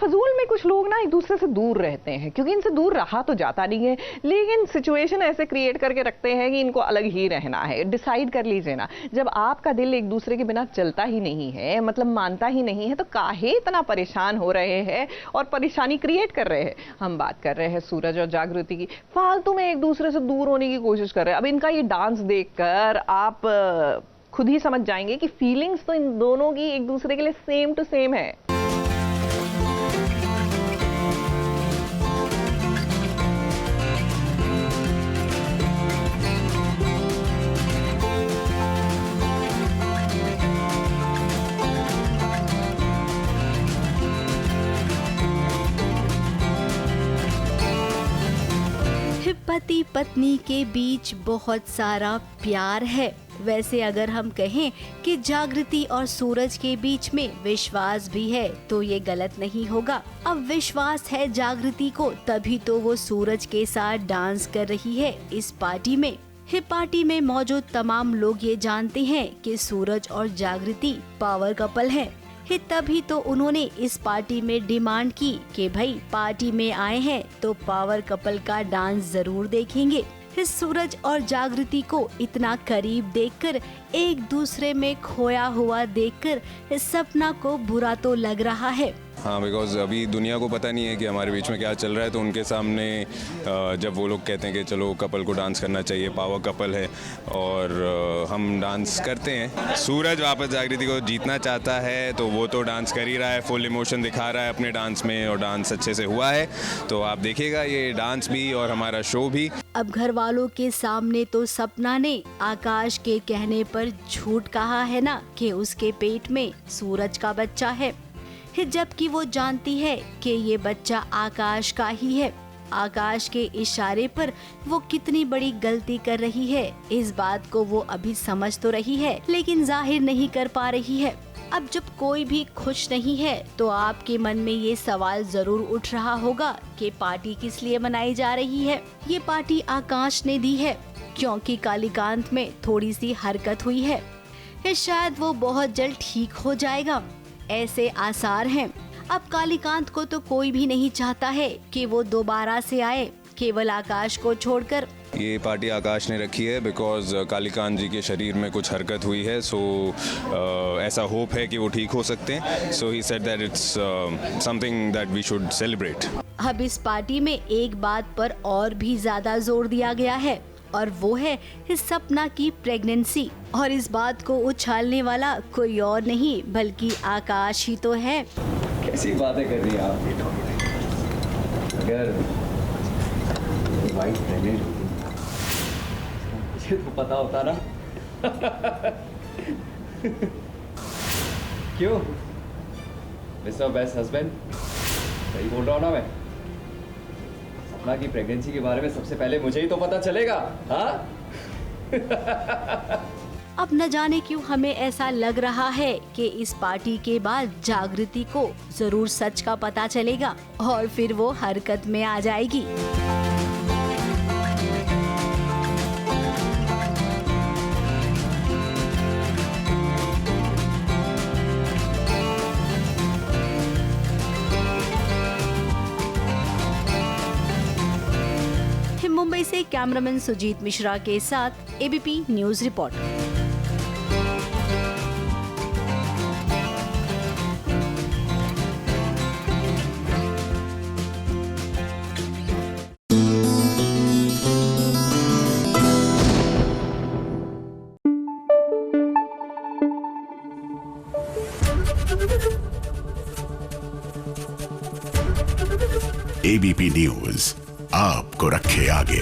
फजूल में कुछ लोग ना एक दूसरे से दूर रहते हैं, क्योंकि इनसे दूर रहा तो जाता नहीं है, लेकिन सिचुएशन ऐसे क्रिएट करके रखते हैं कि इनको अलग ही रहना है। डिसाइड कर लीजिए ना, जब आपका दिल एक दूसरे के बिना चलता ही नहीं है, मतलब मानता ही नहीं है, तो काहे इतना परेशान हो रहे हैं और परेशानी क्रिएट कर रहे हैं। हम बात कर रहे हैं सूरज और जागृति की, फालतू में एक दूसरे से दूर होने की कोशिश कर रहे हैं। अब इनका ये डांस देखकर आप खुद ही समझ जाएंगे कि फीलिंग्स तो इन दोनों की एक दूसरे के लिए सेम टू सेम है। पति पत्नी के बीच बहुत सारा प्यार है। वैसे अगर हम कहें कि जागृति और सूरज के बीच में विश्वास भी है तो ये गलत नहीं होगा। अब विश्वास है जागृति को, तभी तो वो सूरज के साथ डांस कर रही है इस पार्टी में। पार्टी में मौजूद तमाम लोग ये जानते हैं कि सूरज और जागृति पावर कपल हैं। तभी तो उन्होंने इस पार्टी में डिमांड की कि भाई पार्टी में आए हैं तो पावर कपल का डांस जरूर देखेंगे। सूरज और जागृति को इतना करीब देखकर, एक दूसरे में खोया हुआ देखकर सपना को बुरा तो लग रहा है। हाँ, बिकॉज अभी दुनिया को पता नहीं है कि हमारे बीच में क्या चल रहा है, तो उनके सामने जब वो लोग कहते हैं कि चलो कपल को डांस करना चाहिए, पावर कपल है, और हम डांस करते हैं। सूरज वापस जागृति को जीतना चाहता है तो वो तो डांस कर ही रहा है, फुल इमोशन दिखा रहा है अपने डांस में, और डांस अच्छे से हुआ है। तो आप देखिएगा ये डांस भी और हमारा शो भी। अब घर वालों के सामने तो सपना ने आकाश के कहने पर झूठ कहा है ना कि उसके पेट में सूरज का बच्चा है, जबकि वो जानती है कि ये बच्चा आकाश का ही है। आकाश के इशारे पर वो कितनी बड़ी गलती कर रही है, इस बात को वो अभी समझ तो रही है लेकिन जाहिर नहीं कर पा रही है। अब जब कोई भी खुश नहीं है तो आपके मन में ये सवाल जरूर उठ रहा होगा कि पार्टी किस लिए मनाई जा रही है। ये पार्टी आकाश ने दी है क्योंकि कालीकांत में थोड़ी सी हरकत हुई है, शायद वो बहुत जल्द ठीक हो जाएगा, ऐसे आसार हैं। अब कालीकांत को तो कोई भी नहीं चाहता है कि वो दोबारा से आए, केवल आकाश को छोड़कर। ये पार्टी आकाश ने रखी है बिकॉज कालीकांत जी के शरीर में कुछ हरकत हुई है, सो ऐसा होप है कि वो ठीक हो सकते हैं। So he said that it's something that we should celebrate. अब इस पार्टी में एक बात पर और भी ज्यादा जोर दिया गया है, और वो है इस सपना की प्रेगनेंसी। और इस बात को उछालने वाला कोई और नहीं बल्कि आकाश ही तो है। कैसी बातें कर रही हैं आप? अगर वाइफ प्रेग्नेंट होती मुझे तो पता होता ना। क्यों मिस्टर बेस्ट हस्बैंड, सही बोल रहा हूँ ना मैं? सपना की प्रेगनेंसी के बारे में सबसे पहले मुझे ही तो पता चलेगा। हाँ? अब न जाने क्यों हमें ऐसा लग रहा है कि इस पार्टी के बाद जागृति को जरूर सच का पता चलेगा और फिर वो हरकत में आ जाएगी। मुंबई से कैमरामैन सुजीत मिश्रा के साथ ABP news report. ABP news आपको रखे आगे।